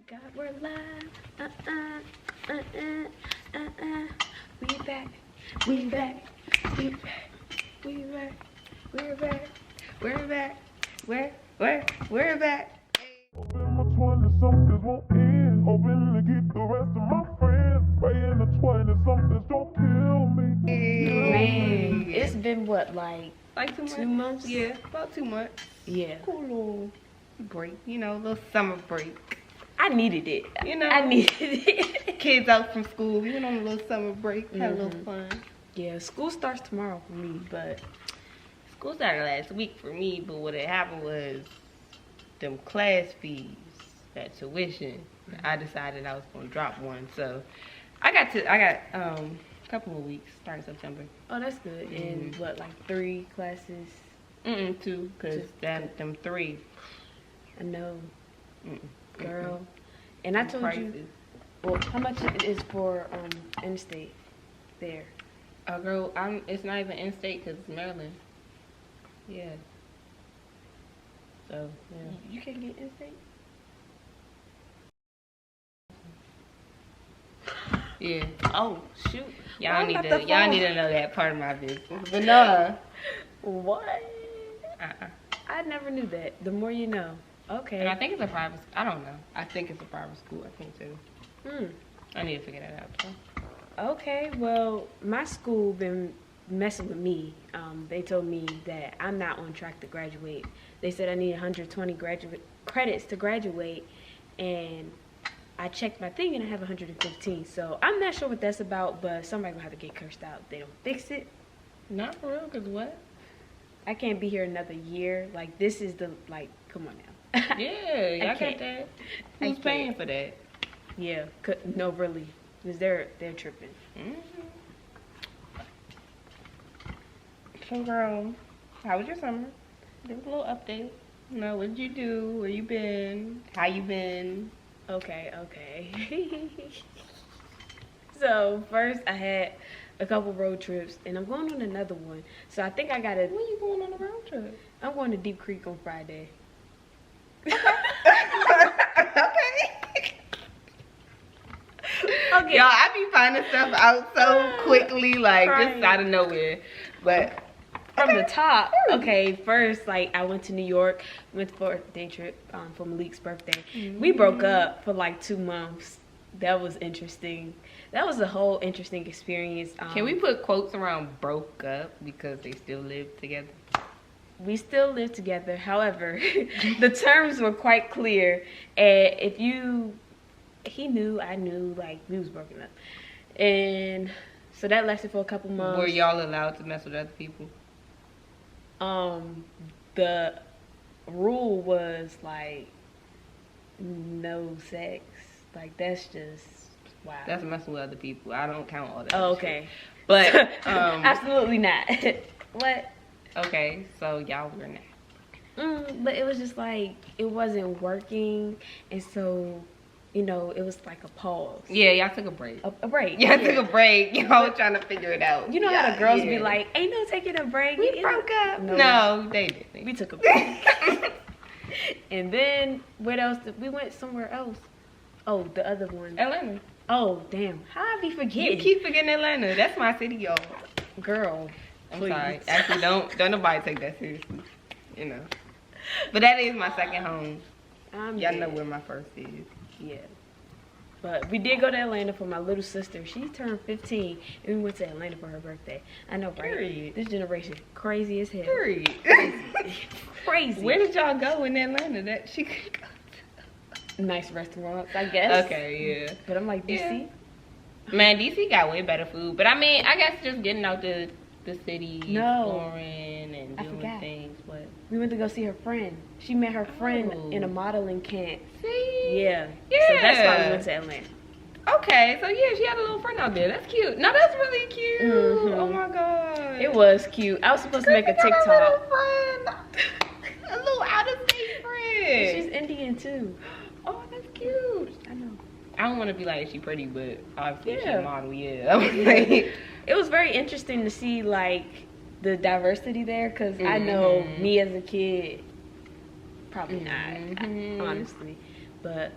God, we're live. We back. We back. We back. We back. We're back. We're back. We're back. Hoping my 20-somethings won't end. Hoping to get the rest of my friends. Praying the 20-somethings don't kill me. Man, it's been what, like 2 months? Yeah, about 2 months. Yeah. Cool little break, little summer break. I needed it. I needed it. Kids out from school, we went on a little summer break, had a little fun. Yeah, school starts tomorrow for me, but School started last week for me, but what had happened was them class fees, that tuition. I decided I was gonna drop one, so I got a couple of weeks starting September. oh, that's good. And what, like 3 classes? 2, cause them 3. I know, girl. And I told you, well, how much it is for in-state there? Girl, it's not even in-state because it's Maryland. Yeah. So, yeah. You can get in-state? Yeah. Oh, shoot. Y'all need to know that part of my business. But no. What? I never knew that. The more you know. Okay. And I think it's a private, I don't know. I think it's a private school, I think too. I need to figure that out though. Okay, well, my school been messing with me. They told me that I'm not on track to graduate. They said I need 120 credits to graduate, and I checked my thing and I have 115. So I'm not sure what that's about, but somebody gonna have to get cursed out if they don't fix it. Not for real, cause what? I can't be here another year. Like, this is the, like, come on now. Yeah, y'all can't. got that. Who's paying for that? Yeah, no, really, because they're tripping. So, girl, how was your summer? Give us a little update. What did you do? Where you been? How you been? Okay. So first I had a couple road trips, and I'm going on another one. So I think I gotta. When you going on a road trip? I'm going to Deep Creek on Friday. Okay. Y'all, I be finding stuff out so quickly, like Crying. just out of nowhere. But From the top, okay, first, like, I went to New York, went for a day trip for Malik's birthday. We broke up for like 2 months. That was interesting. That was a whole interesting experience. Can we put quotes around broke up because they still live together? We still live together. However, the terms were quite clear. And he knew, I knew, like, we was broken up. And so that lasted for a couple months. Were y'all allowed to mess with other people? The rule was, like, no sex. Like, that's just, wow. That's messing with other people. I don't count all that. Oh, shit. okay. But absolutely not. What? Okay, so y'all were not. But it was just like, it wasn't working, and so, it was like a pause. Yeah, y'all took a break. A break. Y'all took a break. Y'all were trying to figure it out. You know how the girls be like, ain't no taking a break. We broke up. No, No, they didn't. we took a break. And then, what else? We went somewhere else. Oh, the other one. Atlanta. Oh, damn. How I be forgetting? You keep forgetting Atlanta. That's my city, y'all. Girl, I'm please. sorry. Actually, don't nobody take that seriously. But that is my second home. Y'all know where my first is. Yeah. But we did go to Atlanta for my little sister. She turned 15, and we went to Atlanta for her birthday. I know, right? Period. This generation, crazy as hell. Period. Crazy. Where did y'all go in Atlanta that she could go to? Nice restaurants, I guess. Okay, yeah. But I'm like, DC? Yeah. Man, DC got way better food. But I mean, I guess just getting out the city, exploring and doing things. But we went to go see her friend. She met her friend in a modeling camp. See? Yeah. Yeah. So that's why we went to Atlanta. Okay, so yeah, she had a little friend out there. That's cute. No, that's really cute. Oh my god. It was cute. I was supposed to make a TikTok. A little friend. A little out-of-state friend. She's Indian too. Oh, that's cute. I know. I don't want to be like, she pretty, but obviously she's Yeah. a model, yeah. I was like, It was very interesting to see, like, the diversity there, because I know me as a kid, probably not, honestly. But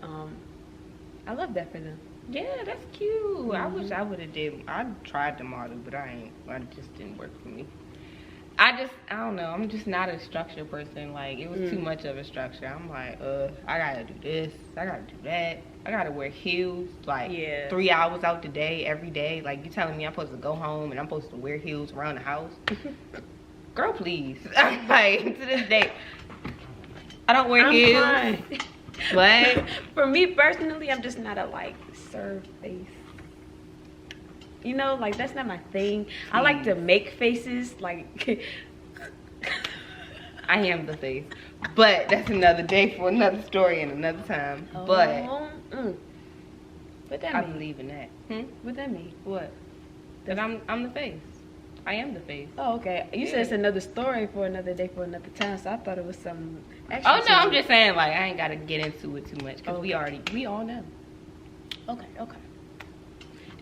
I love that for them. Yeah, that's cute. I wish I would have did. I tried to model, but I just didn't work for me. I don't know. I'm just not a structure person. Like, it was too much of a structure. I'm like, I gotta do this. I gotta do that. I gotta wear heels, like, 3 hours out the day, every day. Like, you telling me I'm supposed to go home and I'm supposed to wear heels around the house? Girl, please. I'm like, to this day, I don't wear heels. Fine. What? For me personally, I'm just not a, like, serve face. You know, like, that's not my thing. I like to make faces, like... I am the face. But that's another day for another story and another time. But... What that I mean? believe in that. What that mean? What? That I'm the face. I am the face. Oh, okay. You said it's another story for another day for another time, so I thought it was some action. Oh, no, I'm just saying, like, I ain't got to get into it too much, because we all know. Okay.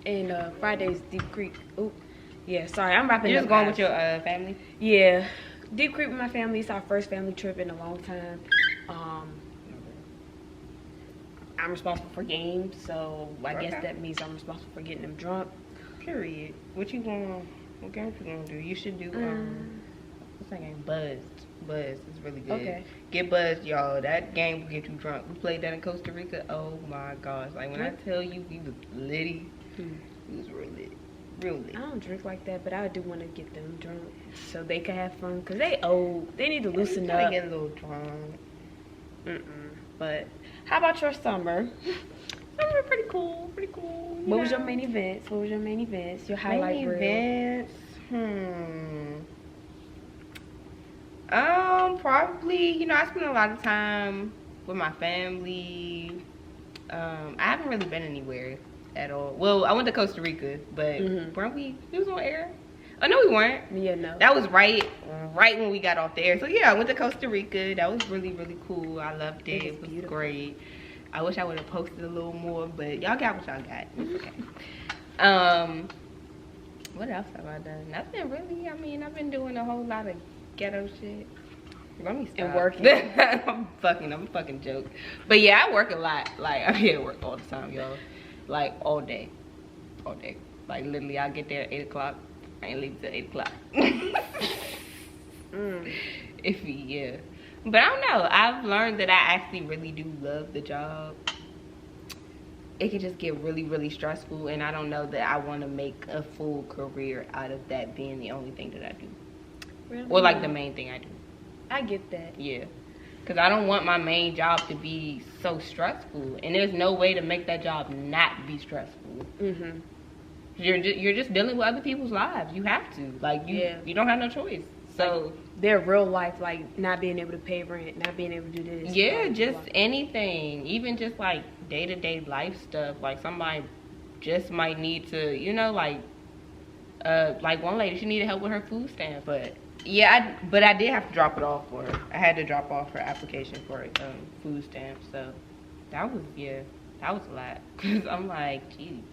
And Friday's Deep Creek. Oh, yeah, sorry, I'm wrapping up. You're just going with your family? Yeah. Deep Creek with my family. It's our first family trip in a long time. I'm responsible for games, so I guess that means I'm responsible for getting them drunk. Period. What games you gonna do? You should do what's that game? Buzzed. Buzz is really good. Okay. Get buzzed, y'all. That game will get you drunk. We played that in Costa Rica. Oh my gosh. Like, when I tell you we was litty, it was real lit. Real lit. I don't drink like that, but I do want to get them drunk so they can have fun, because they old. They need to loosen up. They get a little drunk. But how about your summer? Summer pretty cool. What was your main events? Your highlight reel? Events? Probably, I spend a lot of time with my family. I haven't really been anywhere at all. Well, I went to Costa Rica, but weren't we was on air? Oh, no, we weren't. Yeah, no. That was right when we got off the air. So, yeah, I went to Costa Rica. That was really, really cool. I loved it. It was great. I wish I would have posted a little more, but y'all got what y'all got. It's okay. What else have I done? Nothing really. I mean, I've been doing a whole lot of ghetto shit. Let me stop. And working. I'm a fucking joke. But yeah, I work a lot. Like, I'm here to work all the time, y'all. Like, all day. Like, literally, I'll get there at 8 o'clock. I ain't leave till 8 o'clock. Yeah. But I don't know. I've learned that I actually really do love the job. It can just get really, really stressful, and I don't know that I want to make a full career out of that being the only thing that I do. Really? Or, like, the main thing I do. I get that. Yeah. Because I don't want my main job to be so stressful, and there's no way to make that job not be stressful. You're just dealing with other people's lives. You have to. Like, you don't have no choice. So... Like, their real life, like, not being able to pay rent, not being able to do this. Yeah, just anything. Even just, like, day-to-day life stuff. Like, somebody just might need to, like one lady, she needed help with her food stamps. But, yeah, I did have to drop it off for her. I had to drop off her application for food stamps. So, that was a lot. Because I'm like, geez.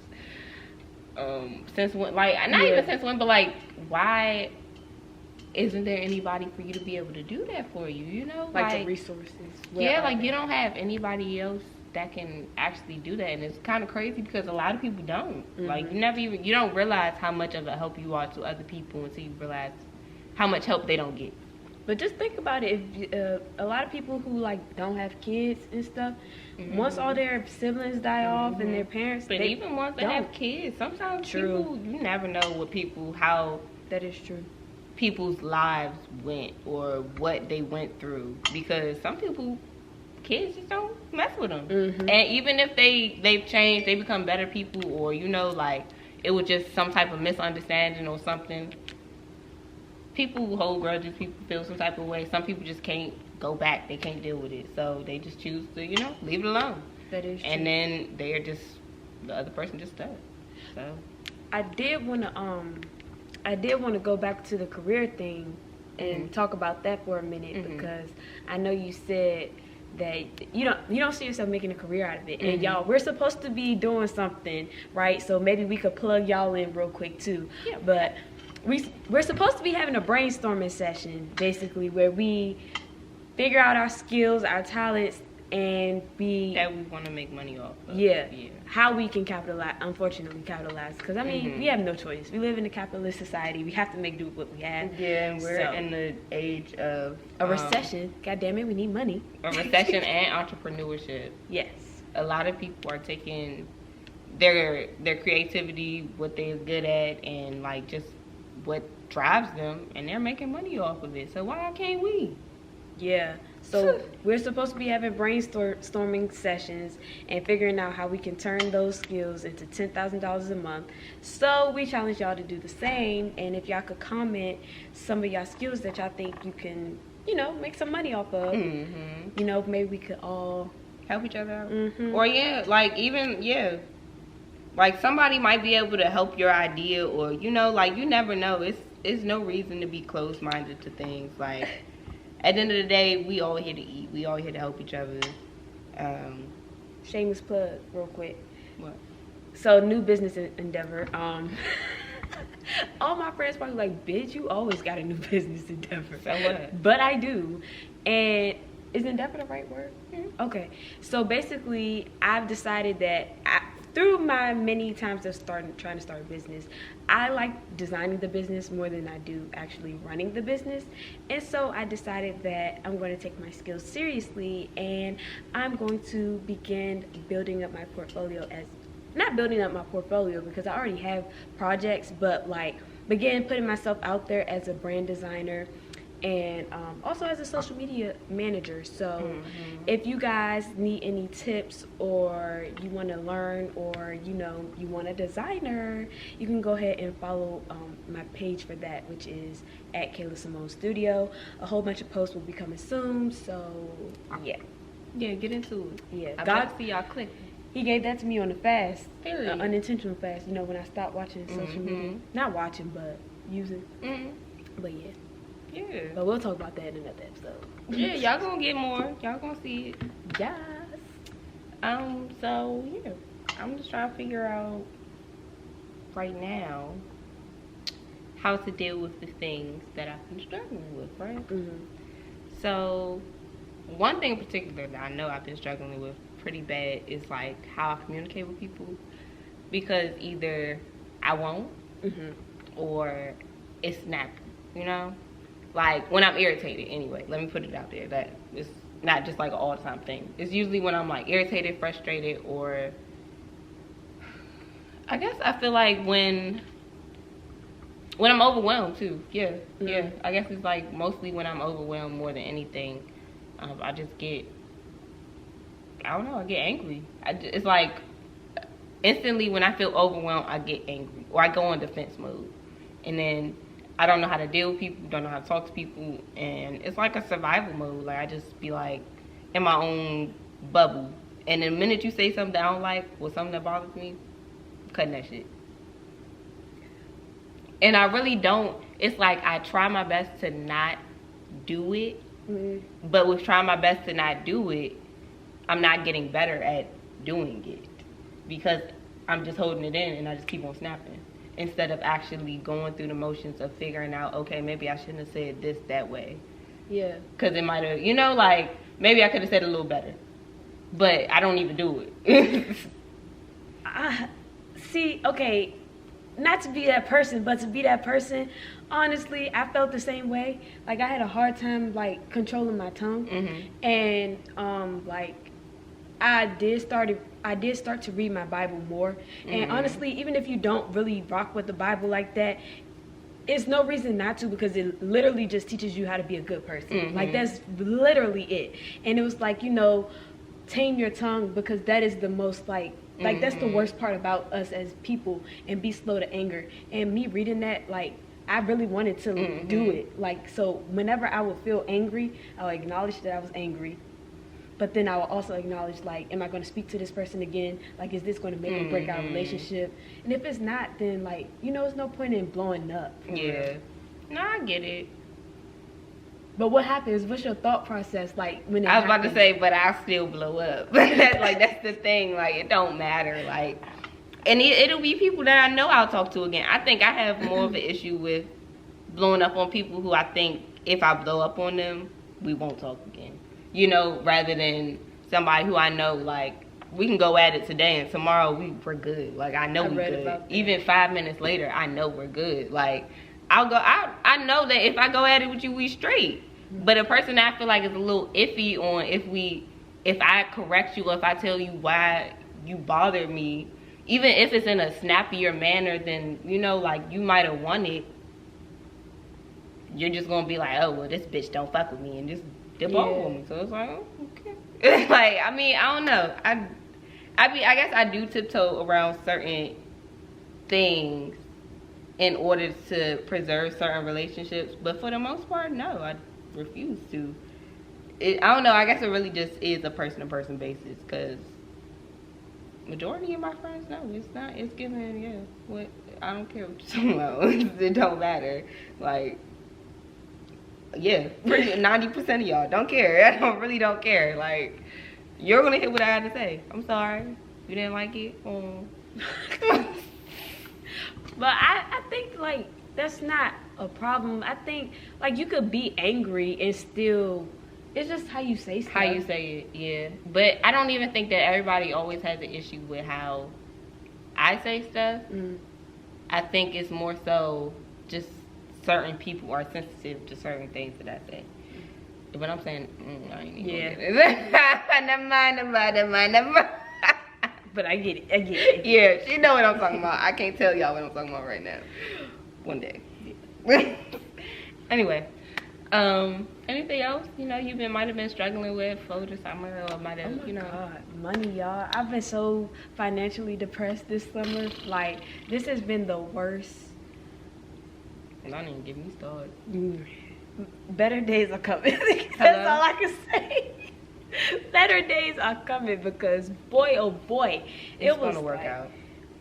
Since when, like, not even since when, but, like, why... Isn't there anybody for you to be able to do that for you, Like the resources. Yeah, like, you don't have anybody else that can actually do that. And it's kind of crazy because a lot of people don't. Like, you don't realize how much of a help you are to other people until you realize how much help they don't get. But just think about it. If a lot of people who, like, don't have kids and stuff, once all their siblings die off and their parents... But even once they have kids, sometimes people, you never know how... That is true. People's lives went or what they went through, because some people, kids just don't mess with them. And even if they've changed, they become better people, or like it was just some type of misunderstanding or something. People hold grudges, people feel some type of way. Some people just can't go back, they can't deal with it, so they just choose to leave it alone. That is true. And then they're just, the other person just stuck. So I did want to go back to the career thing and talk about that for a minute, because I know you said that you don't see yourself making a career out of it. And y'all, we're supposed to be doing something, right? So maybe we could plug y'all in real quick too. Yeah. But we're supposed to be having a brainstorming session, basically, where we figure out our skills, our talents, and be that we want to make money off of. Yeah. How we can unfortunately capitalize, because I mean, we have no choice. We live in a capitalist society. We have to make do with what we have. Yeah, and we're in the age of a recession. God damn it, we need money. A recession and entrepreneurship. Yes. A lot of people are taking their creativity, what they're good at, and like just what drives them, and they're making money off of it. So why can't we? Yeah. So we're supposed to be having brainstorming sessions and figuring out how we can turn those skills into $10,000 a month. So we challenge y'all to do the same. And if y'all could comment some of y'all skills that y'all think you can, make some money off of, maybe we could all help each other out. Or like somebody might be able to help your idea, or you never know. It's no reason to be closed-minded to things. Like at the end of the day, we all here to eat. We all here to help each other. Shameless plug, real quick. What? So new business endeavor. All my friends probably like, bitch, you always got a new business endeavor. So what? But I do. And is endeavor the right word? Okay. So basically, I've decided that through my many times of trying to start a business, I like designing the business more than I do actually running the business. And so I decided that I'm going to take my skills seriously, and I'm going to begin building up my portfolio not building up my portfolio because I already have projects, but like begin putting myself out there as a brand designer and also as a social media manager. So if you guys need any tips, or you want to learn, or you want a designer, you can go ahead and follow my page for that, which is at Kayla Simone Studio. A whole bunch of posts will be coming soon, so yeah, get into it. Yeah, God see y'all click. He gave that to me on a fast, Period. Unintentional fast, when I stopped watching social media. Not watching, but using. But yeah. Yeah. But we'll talk about that in another episode. Yeah, y'all gonna get more. Y'all gonna see it. Yes. So yeah, I'm just trying to figure out right now how to deal with the things that I've been struggling with, right? So one thing in particular that I know I've been struggling with pretty bad is like how I communicate with people, because either I won't or it's snappy, like when I'm irritated. Anyway, let me put it out there that it's not just like an all the time thing. It's usually when I'm like irritated, frustrated, or I guess I feel like when I'm overwhelmed too. Yeah. I guess it's like mostly when I'm overwhelmed more than anything. I just get, I get angry. It's like instantly when I feel overwhelmed, I get angry, or I go on defense mode, and then I don't know how to deal with people, don't know how to talk to people, and it's like a survival mode. Like I just be like in my own bubble, and the minute you say something I don't like, or something that bothers me, I'm cutting that shit. And I really don't. It's like I try my best to not do it, but with trying my best to not do it, I'm not getting better at doing it, because I'm just holding it in and I just keep on snapping, instead of actually going through the motions of figuring out, okay, maybe I shouldn't have said this that way. Yeah. Because it might have, like, maybe I could have said it a little better. But I don't even do it. See, okay, not to be that person, but to be that person, honestly, I felt the same way. Like, I had a hard time, like, controlling my tongue. And, like, I did start to read my Bible more. And honestly, even if you don't really rock with the Bible like that, it's no reason not to, because it literally just teaches you how to be a good person. Like, that's literally it. And it was like, tame your tongue, because that is the most like that's the worst part about us as people, and be slow to anger. And me reading that, like, I really wanted to do it. Like, so whenever I would feel angry, I would acknowledge that I was angry. But then I will also acknowledge, like, am I going to speak to this person again? Like, is this going to make or break our relationship? And if it's not, then, like, there's no point in blowing up. Yeah. No, I get it. But what happens? What's your thought process, like, when it I was about happens? to say, but I'll still blow up. That's the thing. Like, it don't matter. Like, and it'll be people that I know I'll talk to again. I think I have more of an issue with blowing up on people who I think if I blow up on them, we won't talk again. Rather than somebody who I know, like, we can go at it today and tomorrow we're good. Like, I know we're good. Even 5 minutes later, I know we're good. Like, I know that if I go at it with you, we straight. But a person that I feel like is a little iffy on if I correct you or if I tell you why you bother me, even if it's in a snappier manner than, you know, like, you might have wanted, you're just gonna be like, oh, well, this bitch don't fuck with me and just dip off with me. So it's like, oh, okay. Like, I mean, I don't know. I guess I do tiptoe around certain things in order to preserve certain relationships, but for the most part, no, I refuse to. I don't know, I guess it really just is a person-to-person basis, because majority of my friends, no, it's not. It's given, yeah, what, I don't care what you're talking about. It don't matter. Like, yeah, 90% of y'all don't care. I really don't care. Like, you're gonna hear what I had to say. I'm sorry. You didn't like it? But I think, like, that's not a problem. I think, like, you could be angry and still, it's just how you say stuff. How you say it, yeah. But I don't even think that everybody always has an issue with how I say stuff. I think it's more so just certain people are sensitive to certain things that I say. But I'm saying, I ain't even Never mind. But I get it. Yeah, she know what I'm talking about. I can't tell y'all what I'm talking about right now. One day. Anyway, anything else, you know, might have been struggling with for the summer, or might have, you know. God, money, y'all. I've been so financially depressed this summer. Like, this has been the worst. Don't even get me started. Better days are coming. That's all I can say. Better days are coming, because boy, oh boy, it was gonna work out.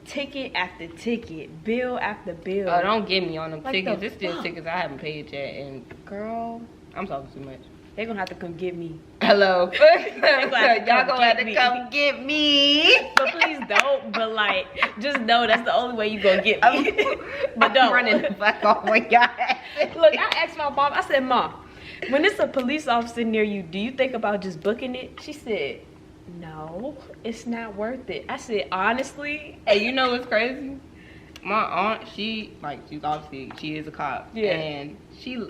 Ticket after ticket, bill after bill. Oh, don't get me on them, like, tickets. It's still tickets I haven't paid yet, and girl, I'm talking too much. They're gonna have to come get me. Hello. Y'all gonna have to come get me. But please don't. But, like, just know that's the only way you gonna get me. But don't. I'm running the fuck off when y'all Look, I asked my mom, I said, Mom, when it's a police officer near you, do you think about just booking it? She said, no, it's not worth it. I said, honestly. Hey, you know what's crazy? My aunt, she's obviously, she is a cop. Yeah. And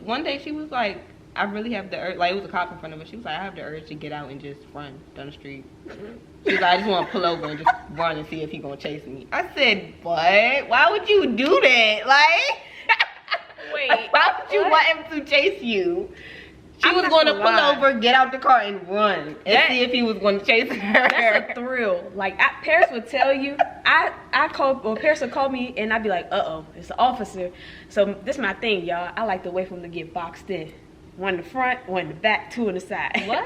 one day she was like, I really have the urge, like, it was a cop in front of her. She was like, I have the urge to get out and just run down the street. She was like, I just want to pull over and just run and see if he's going to chase me. I said, what? Why would you do that? Like, wait, like, why would you want him to chase you? She was going to pull over, get out the car, and run and see if he was going to chase her. That's a thrill. Like, Paris would tell you, Paris would call me, and I'd be like, uh-oh, it's an officer. So this is my thing, y'all. I like to wait for them to get boxed in. One in the front, one in the back, two on the side. What?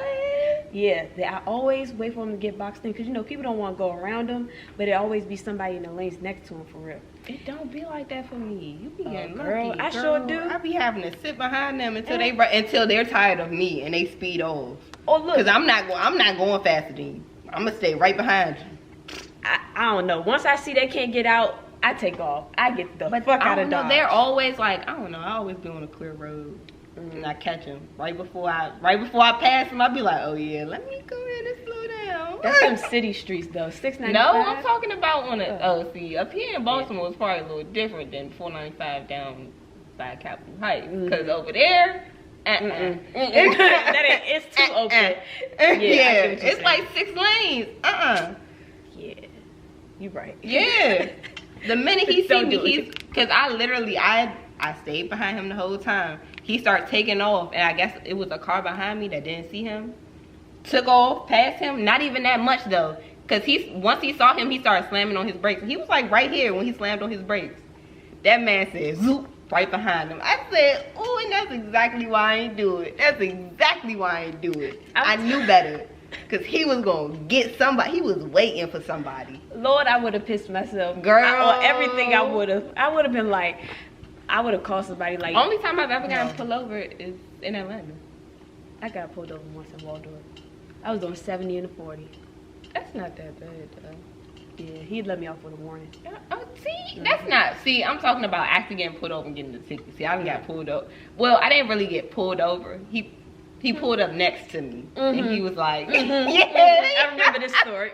Yeah, I always wait for them to get boxed in, because, you know, people don't want to go around them, but there always be somebody in the lanes next to them, for real. It don't be like that for me. You be getting girl, lucky, I sure do. I be having to sit behind them until they're tired of me and they speed off. Oh, look. Because I'm not going faster than you. I'm going to stay right behind you. I don't know. Once I see they can't get out, I take off. I get the fuck out of Dodge. They're always like, I don't know. I always be on a clear road. And I catch him right before I pass him. I be like, oh yeah, let me go ahead and slow down. That's some city streets though. 695. No, I'm talking about on the see, up here in Baltimore it's probably a little different than 495 down by Capitol Heights, because over there, it's too open. Yeah, it's like 6 lanes. Yeah, you right. Yeah, the minute he see me, because I stayed behind him the whole time. He started taking off, and I guess it was a car behind me that didn't see him. Took off, past him, not even that much though, because once he saw him, he started slamming on his brakes. He was like right here when he slammed on his brakes. That man said, zoop, right behind him. I said, oh, and that's exactly why I ain't do it. That's exactly why I ain't do it. I knew better, because he was going to get somebody. He was waiting for somebody. Lord, I would have pissed myself. Girl. Or everything I would have been like, I would have called somebody like. Only time I've ever gotten pulled over is in Atlanta. I got pulled over once in Waldorf. I was doing 70 and a 40. That's not that bad though. Yeah, he'd let me off with a warning. That's not. See, I'm talking about actually getting pulled over and getting the ticket. See, I didn't get pulled over. Well, I didn't really get pulled over. He pulled up next to me, and he was like, I remember this story.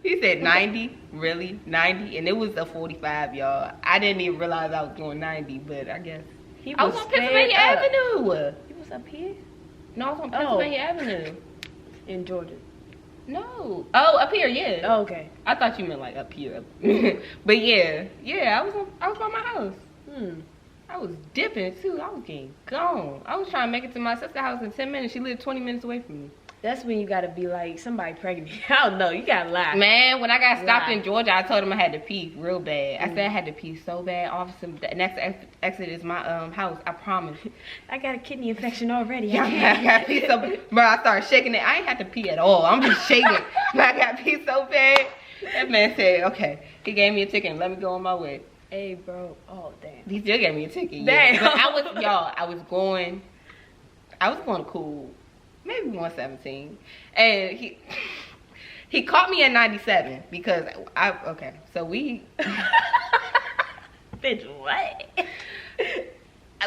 He said 90, really? 90? And it was a 45, y'all. I didn't even realize I was going 90, but I guess. I was on Pennsylvania Avenue. He was up here? No, I was on Pennsylvania Avenue. In Georgia. No. Oh, up here, yeah. Oh, okay. I thought you meant like up here. But yeah, I was by my house. I was dipping too. I was getting gone. I was trying to make it to my sister's house in 10 minutes. She lived 20 minutes away from me. That's when you gotta be like, somebody pregnant. I don't know. You gotta lie. Man, when I got stopped in Georgia, I told him I had to pee real bad. I said I had to pee so bad. Officer, the next exit is my house. I promise. I got a kidney infection already. I got pee so bad. Bro, I started shaking it. I ain't had to pee at all. I'm just shaking. But I got pee so bad. That man said, okay. He gave me a ticket and let me go on my way. Hey, bro. Oh, damn. He still gave me a ticket. Damn. Yeah. But I was going to cool, maybe 117. And he caught me at 97 because so we. Bitch, what?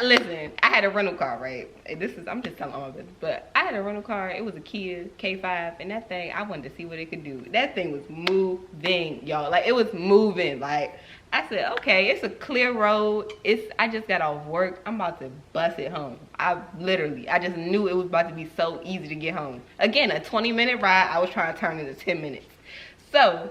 Listen, I had a rental car, right? I'm just telling all my business, but I had a rental car. It was a Kia K5, and that thing, I wanted to see what it could do. That thing was moving, y'all. Like, it was moving. Like, I said, okay, it's a clear road. I just got off work. I'm about to bust it home. I just knew it was about to be so easy to get home. Again, a 20-minute ride, I was trying to turn it into 10 minutes. So,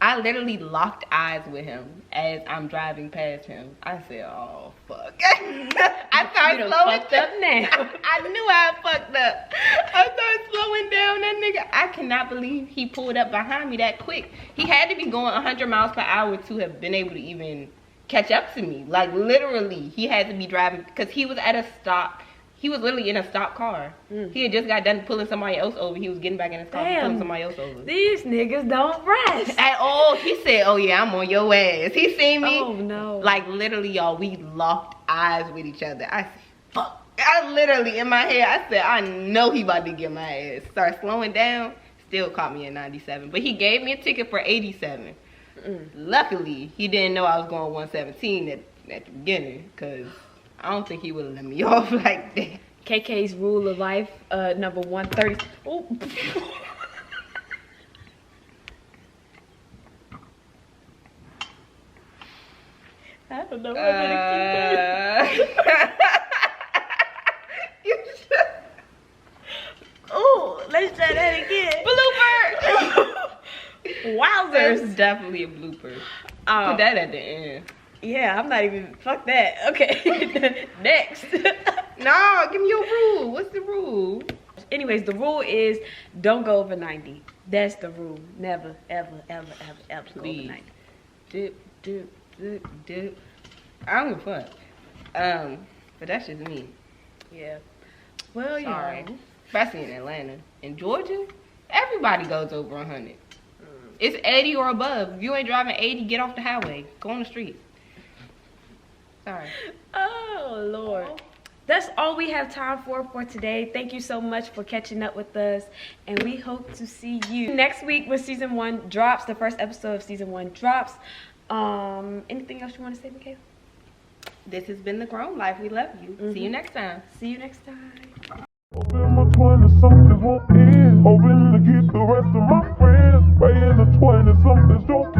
I literally locked eyes with him as I'm driving past him. I said, oh, fuck. I started slowing up now. I knew I fucked up. I started slowing down. That nigga, I cannot believe he pulled up behind me that quick. He had to be going 100 miles per hour to have been able to even catch up to me. Like, literally, he had to be driving because he was at a stop. He was literally in a stopped car. He had just got done pulling somebody else over. He was getting back in his car pulling somebody else over. These niggas don't rest. At all. He said, oh yeah, I'm on your ass. He seen me. Oh no. Like literally, y'all, we locked eyes with each other. I said, fuck. I literally, in my head, I said, I know he about to get my ass. Start slowing down. Still caught me at 97. But he gave me a ticket for 87. Luckily, he didn't know I was going 117 at the beginning. Because I don't think he would have let me off like that. KK's rule of life, number 130. Oh. I don't know. Oh, let's try that again. Blooper. Wowzers. There's definitely a blooper. Put that at the end. Yeah, I'm not even. Fuck that. Okay. Next. No, give me your rule. What's the rule? Anyways, the rule is don't go over 90. That's the rule. Never, ever, ever, ever, ever go over 90. Dip. I don't give a fuck. But that's just me. Yeah. Well, sorry. yeah. Especially in Atlanta. In Georgia, everybody goes over 100. It's 80 or above. If you ain't driving 80, get off the highway. Go on the street. Sorry. Oh, Lord. That's all we have time for today. Thank you so much for catching up with us. And we hope to see you next week when season 1 drops. The first episode of season 1 drops. Anything else you want to say, Michaela? This has been The Grown Life. We love you. See you next time. See you next time. Hoping my 20-somethings won't end. Hoping to get the rest of my friends. Way in the 20-somethings don't